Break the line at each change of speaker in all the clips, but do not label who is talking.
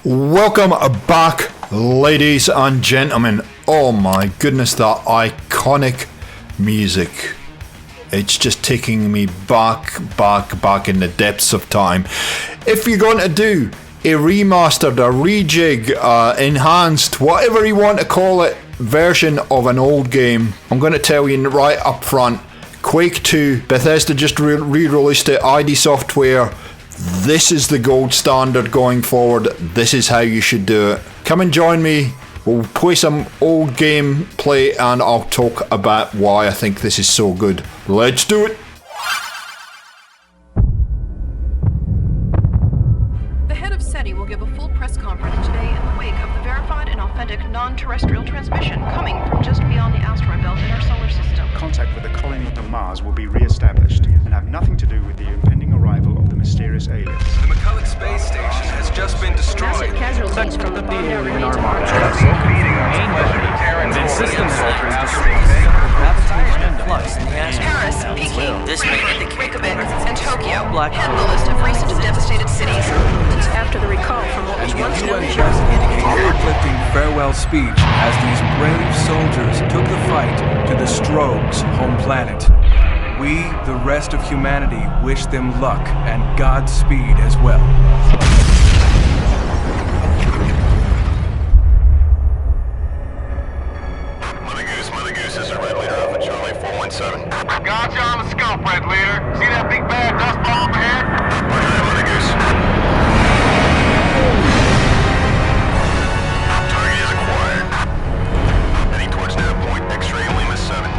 Welcome back, ladies and gentlemen. Oh my goodness, that iconic music. It's just taking me back in the depths of time. If you're going to do a remastered, a rejig, enhanced, whatever you want to call it, version of an old game, I'm going to tell you right up front, Quake II, Bethesda just re-released it, ID Software. This is the gold standard going forward. This is how you should do it. Come and join me. We'll play some old gameplay and I'll talk about why I think this is so good. Let's do it.
The head of SETI will give a full press conference today in the wake of the verified and authentic non-terrestrial transmission coming from just beyond the asteroid belt in our solar system.
Contact with the colony on Mars will be re-established and have nothing to do with the impending arrival of the mysterious aliens.
The McCulloch space station has just been destroyed.
Massive casualties from the bomb now remains on our Paris, Peking, Reykjavik, and Tokyo head the list of recent devastated cities. After the recall from what was once known as
Uplifting farewell speech as these brave soldiers took the fight to the Strogs' home planet. We, the rest of humanity, wish them luck and Godspeed as well.
Mother Goose, this is Red Leader Alpha Charlie 417.
Got you on the scope, Red Leader. See that big bad dust ball up ahead?
Roger that, Mother Goose. Target is acquired. Heading towards nav point, X-ray Lima 7.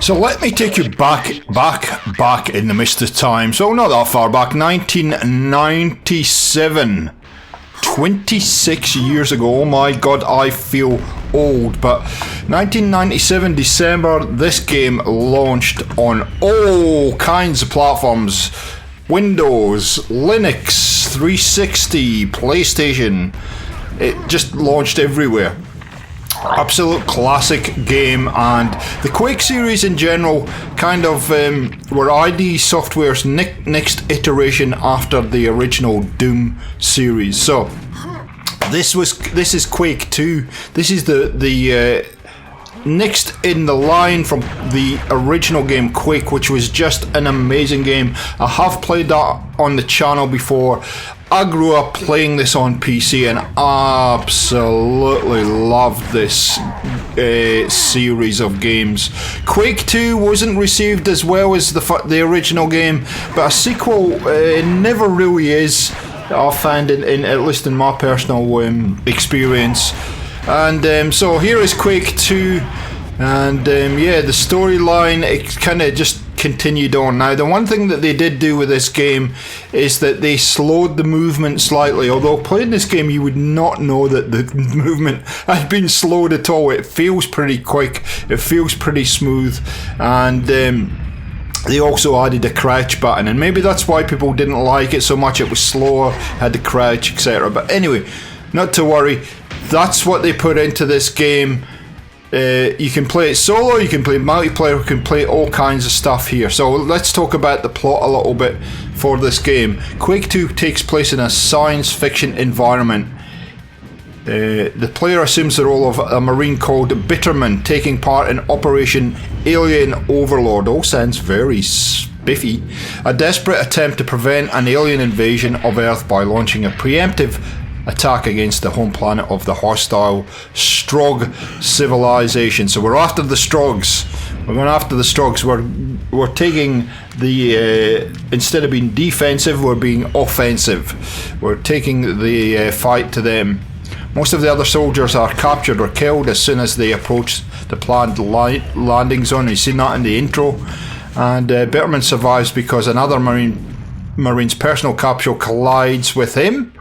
So let me take you back in the mist of time. So not that far back, 1997. 26 years ago. Oh my god, I feel old. But 1997 December, this game launched on all kinds of platforms. Windows, Linux, 360, PlayStation. It just launched everywhere. Absolute classic game, and the Quake series in general kind of were ID Software's next iteration after the original Doom series. So this is Quake 2. This is the next in the line from the original game Quake, which was just an amazing game. I have played that on the channel before. I grew up playing this on PC and absolutely loved this series of games. Quake 2 wasn't received as well as the original game, but a sequel never really is, I found, in at least in my personal experience. And so here is Quake 2, and yeah, the storyline, it kind of just continued on. Now, the one thing that they did do with this game is that they slowed the movement slightly, although playing this game you would not know that the movement had been slowed at all. It feels pretty quick, it feels pretty smooth, and they also added a crouch button, and maybe that's why people didn't like it so much. It was slower, had the crouch, etc. But anyway, not to worry, that's what they put into this game. You can play it solo, you can play multiplayer, you can play all kinds of stuff here. So let's talk about the plot a little bit for this game. Quake 2 takes place in a science fiction environment. The player assumes the role of a marine called Bitterman, taking part in Operation Alien Overlord. All sounds very spiffy. A desperate attempt to prevent an alien invasion of Earth by launching a preemptive attack against the home planet of the hostile Strog civilization. So we're after the Strogs. We're going after the Strogs. We're taking the instead of being defensive, we're being offensive. We're taking the fight to them. Most of the other soldiers are captured or killed as soon as they approach the planned landing zone. You've seen that in the intro. And Bitterman survives because another Marine's personal capsule collides with him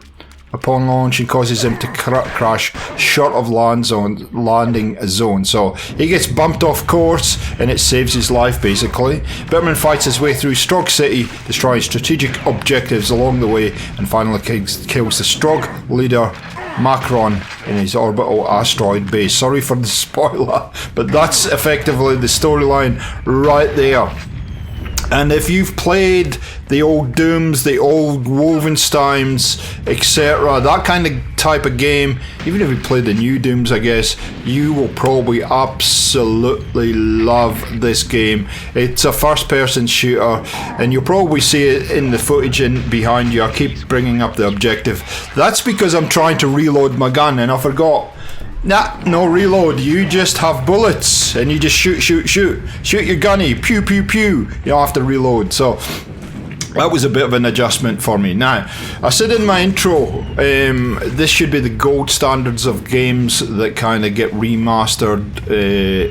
upon launch and causes him to crash short of landing zone. So he gets bumped off course and it saves his life basically. Bitterman fights his way through Strog City, destroying strategic objectives along the way, and finally kills the Strog leader Macron in his orbital asteroid base. Sorry for the spoiler, but that's effectively the storyline right there. And if you've played the old Dooms, the old Wolfensteins, etc., that kind of type of game, even if you play the new Dooms, I guess, you will probably absolutely love this game. It's a first-person shooter, and you'll probably see it in the footage behind you. I keep bringing up the objective. That's because I'm trying to reload my gun, and I forgot. Nah, no reload. You just have bullets and you just shoot your gunny, pew pew pew. You don't have to reload. So that was a bit of an adjustment for me. Now, I said in my intro, this should be the gold standards of games that kind of get remastered,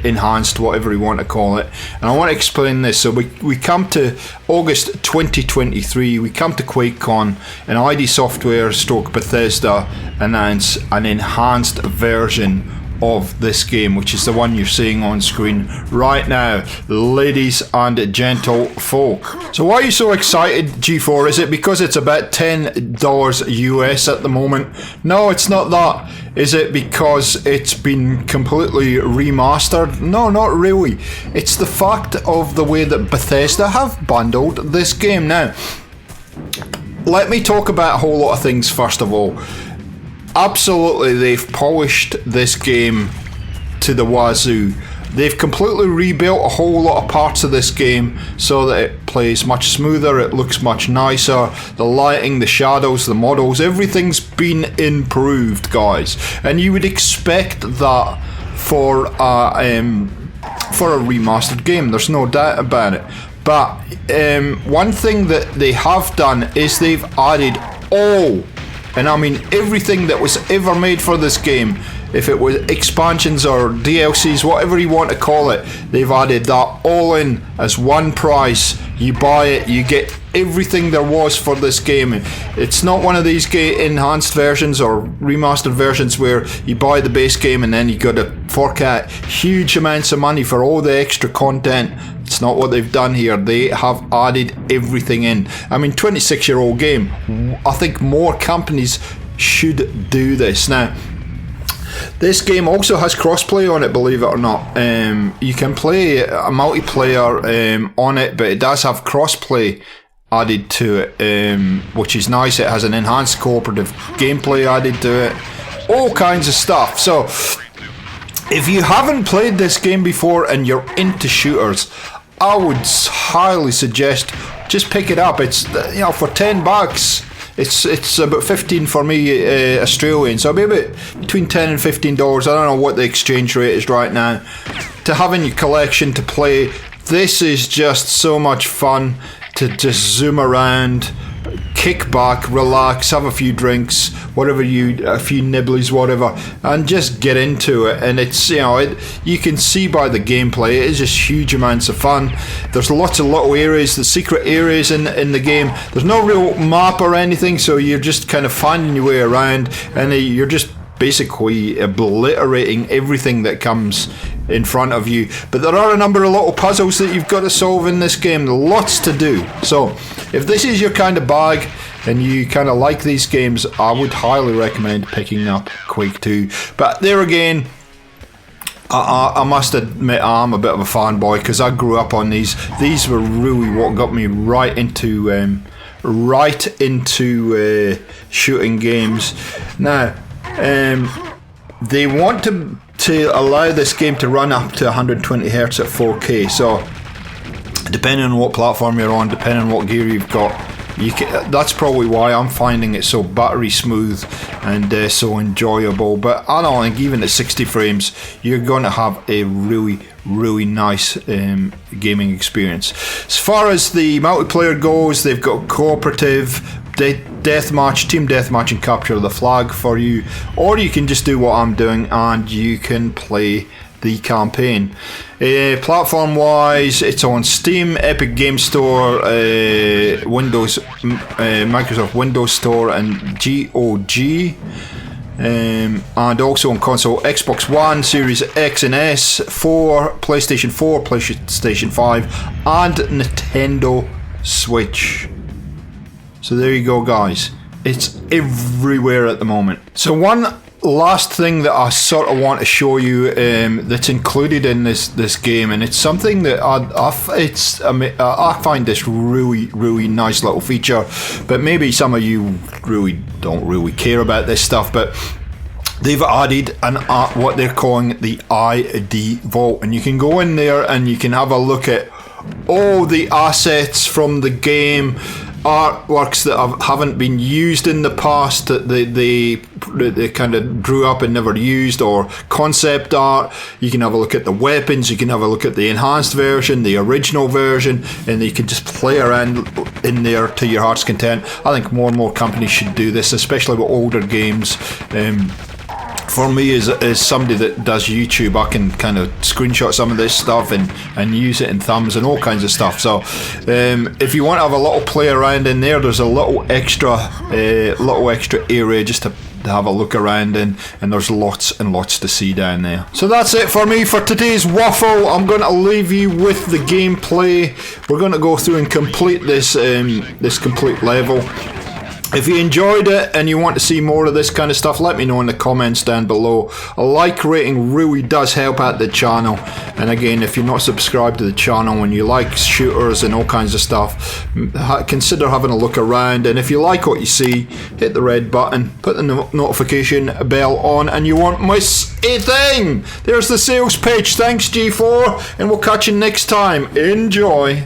enhanced, whatever you want to call it. And I want to explain this. So we come to August 2023, we come to QuakeCon, and ID Software / Bethesda announce an enhanced version of this game, which is the one you're seeing on screen right now, ladies and gentle folk. So why are you so excited, G4? Is it because it's about $10 US at the moment? No, it's not that. Is it because it's been completely remastered? No, not really. It's the fact of the way that Bethesda have bundled this game. Now, let me talk about a whole lot of things first of all. Absolutely, they've polished this game to the wazoo. They've completely rebuilt a whole lot of parts of this game so that it plays much smoother, it looks much nicer. The lighting, the shadows, the models, everything's been improved, guys. And you would expect that for a remastered game, there's no doubt about it. But one thing that they have done is they've added all, and I mean everything that was ever made for this game, if it was expansions or DLCs, whatever you want to call it, they've added that all in as one price. You buy it, you get everything there was for this game. It's not one of these enhanced versions or remastered versions where you buy the base game and then you got to fork out huge amounts of money for all the extra content. It's not what they've done here. They have added everything in. I mean, 26-year-old game. I think more companies should do this. Now, This game also has crossplay on it, believe it or not. You can play a multiplayer on it, but it does have crossplay added to it, which is nice. It has an enhanced cooperative gameplay added to it. All kinds of stuff. So, if you haven't played this game before and you're into shooters, I would highly suggest just pick it up. It's, you know, for $10. It's about 15 for me Australian, so maybe between $10 and $15. I don't know what the exchange rate is right now. To have in your collection to play, this is just so much fun to just zoom around, kick back, relax, have a few drinks, a few nibblies, whatever, and just get into it. And it's, you know, you can see by the gameplay, it is just huge amounts of fun. There's lots of little areas, the secret areas in the game. There's no real map or anything, so you're just kind of finding your way around, and you're just basically obliterating everything that comes in front of you. But there are a number of little puzzles that you've got to solve in this game. Lots to do. So if this is your kind of bag and you kind of like these games, I would highly recommend picking up Quake II. But there again, I must admit I'm a bit of a fanboy because I grew up on these. These were really what got me right into shooting games. Now, they want to allow this game to run up to 120 Hz at 4K. So, depending on what platform you're on, depending on what gear you've got, that's probably why I'm finding it so battery smooth and so enjoyable. But I don't think even at 60 frames, you're going to have a really, really nice gaming experience. As far as the multiplayer goes, they've got cooperative, deathmatch, team deathmatch, and capture the flag for you, or you can just do what I'm doing and you can play the campaign. Platform wise, it's on Steam, Epic Game Store, Windows, Microsoft Windows Store, and GOG. And also on console, Xbox One, Series X and S, 4, PlayStation 4, PlayStation 5, and Nintendo Switch. So there you go, guys. It's everywhere at the moment. So one last thing that I sort of want to show you that's included in this game, and it's something that I find this really, really nice little feature, but maybe some of you don't really care about this stuff, but they've added what they're calling the ID Vault, and you can go in there and you can have a look at all the assets from the game, artworks that haven't been used in the past that they kind of drew up and never used, or concept art. You can have a look at the weapons, you can have a look at the enhanced version, the original version, and you can just play around in there to your heart's content. I think more and more companies should do this, especially with older games. For me, as somebody that does YouTube, I can kind of screenshot some of this stuff and use it in thumbs and all kinds of stuff. So if you want to have a little play around in there, there's a little extra area just to have a look around in, and there's lots and lots to see down there. So that's it for me for today's waffle. I'm going to leave you with the gameplay. We're going to go through and complete this complete level. If you enjoyed it and you want to see more of this kind of stuff, let me know in the comments down below. A like rating really does help out the channel. And again, if you're not subscribed to the channel and you like shooters and all kinds of stuff, consider having a look around. And if you like what you see, hit the red button, put the notification bell on, and you won't miss a thing. There's the sales page. Thanks, G4, and we'll catch you next time. Enjoy.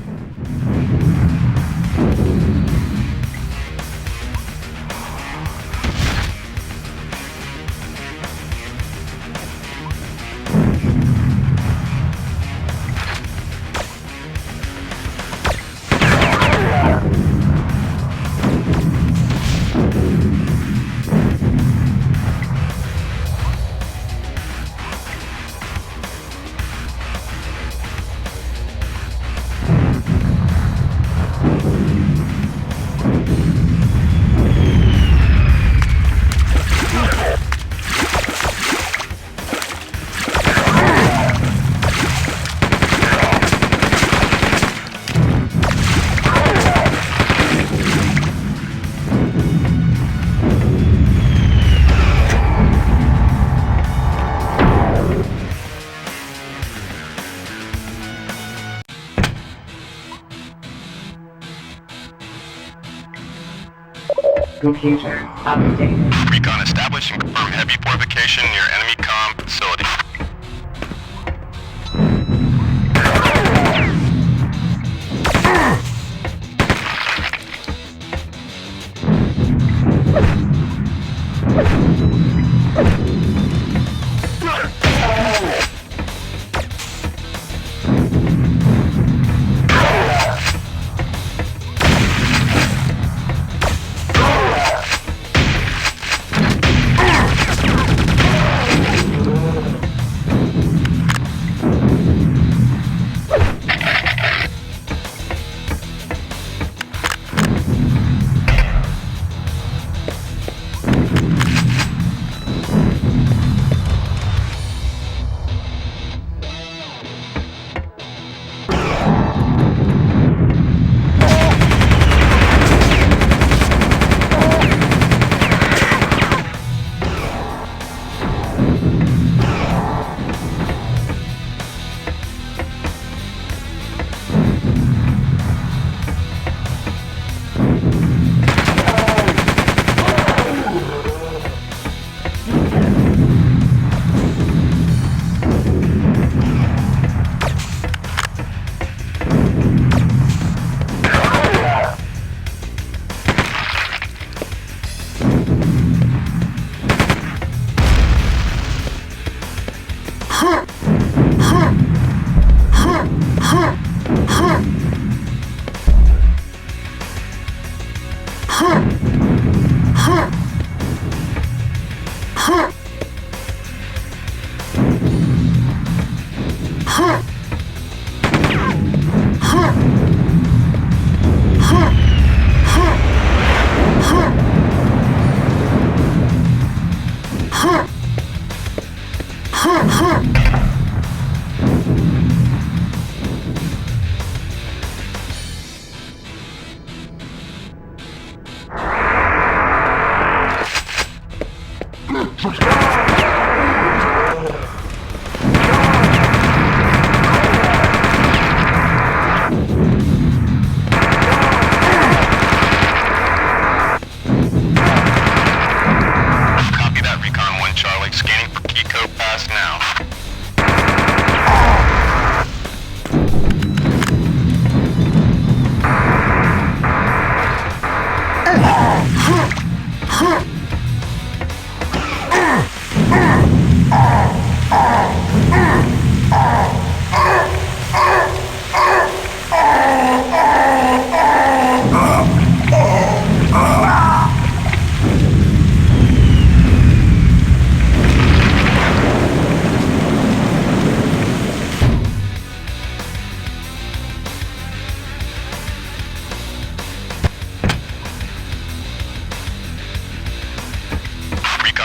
Computer updated.
Recon established and confirm heavy fortification near enemy comm facility.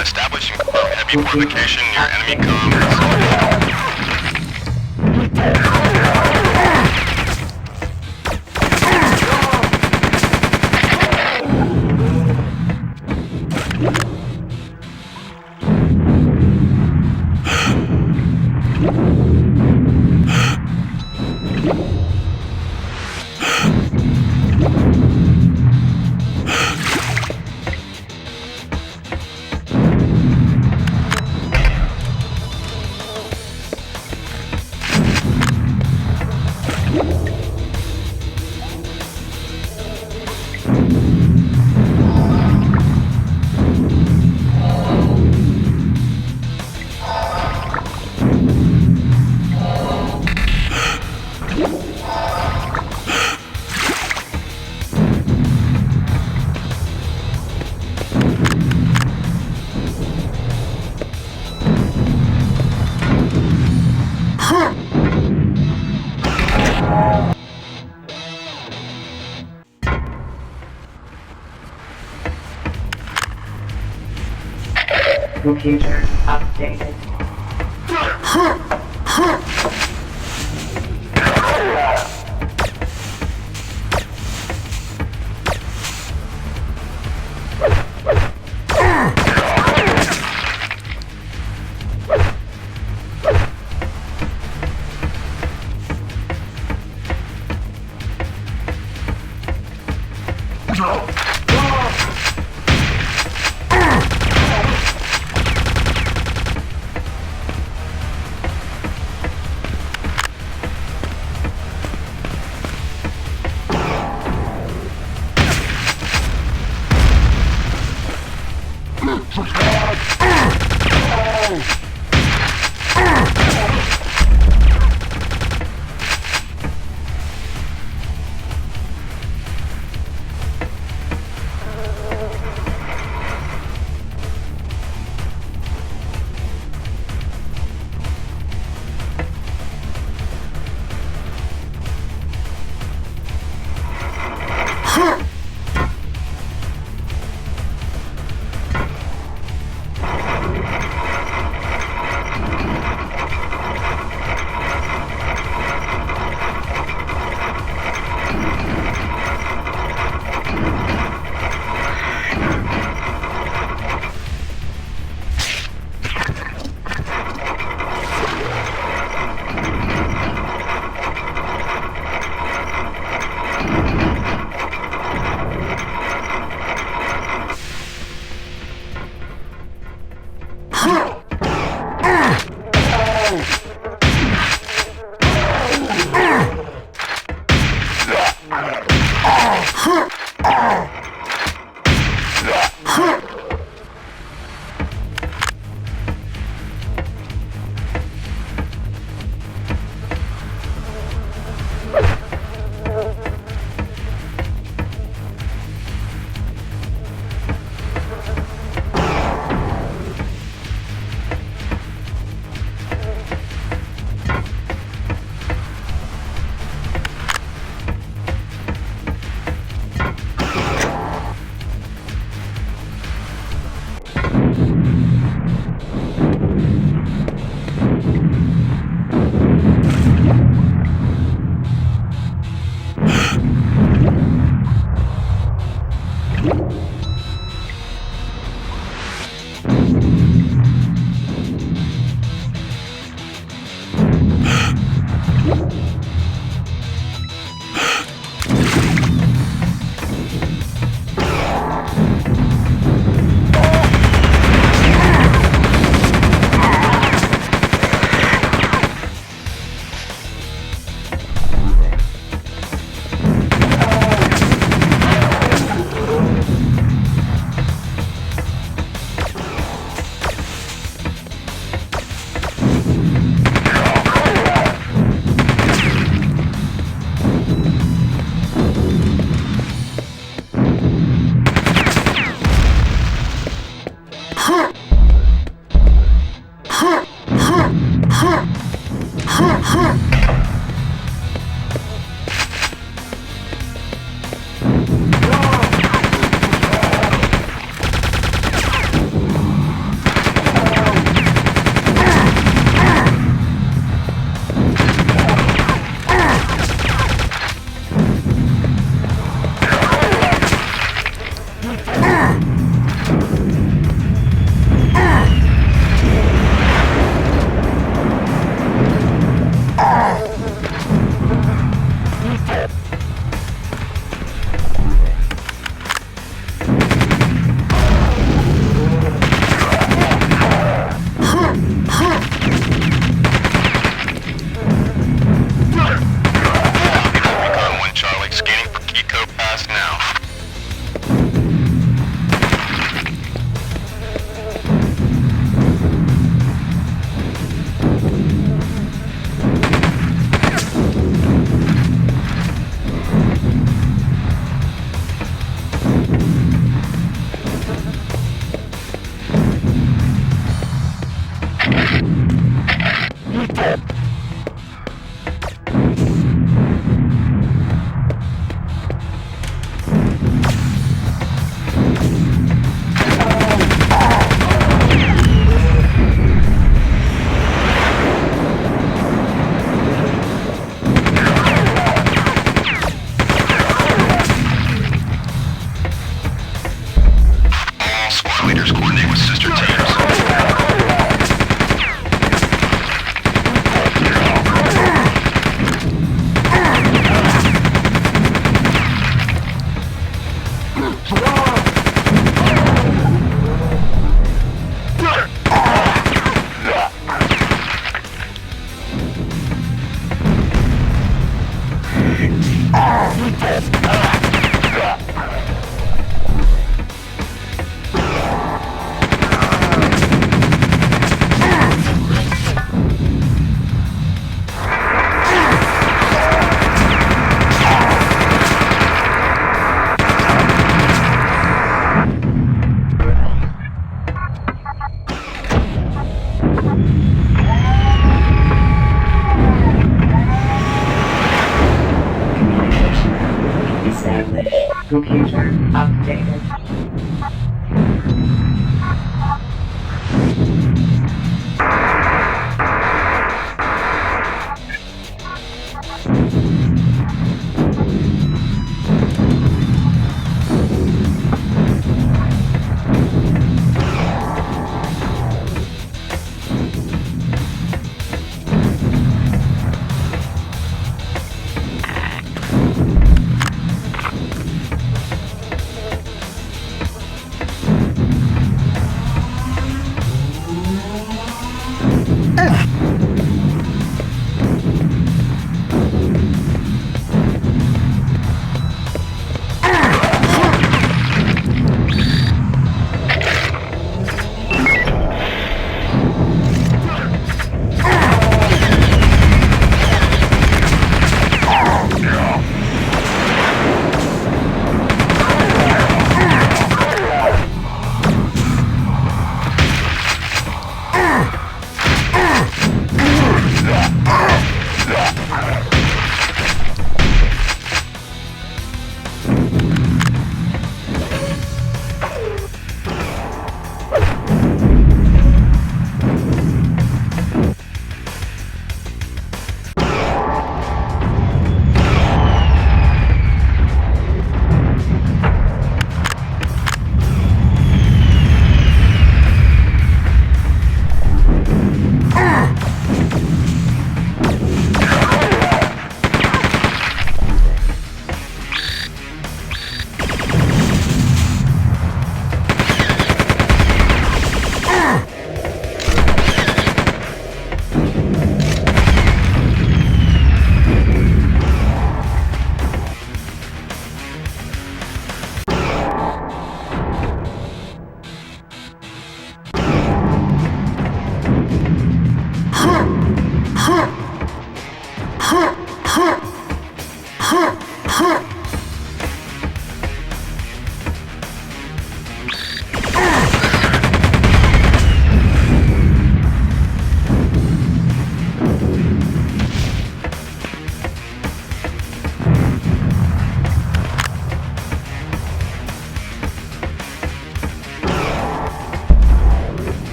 Establishing heavy fortification near enemy comm.
Computer updated.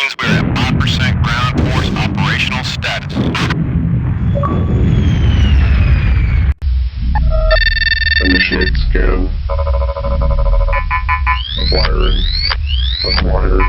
means we're at 5% ground force operational status.
Initiate scan. Acquiring. Acquired.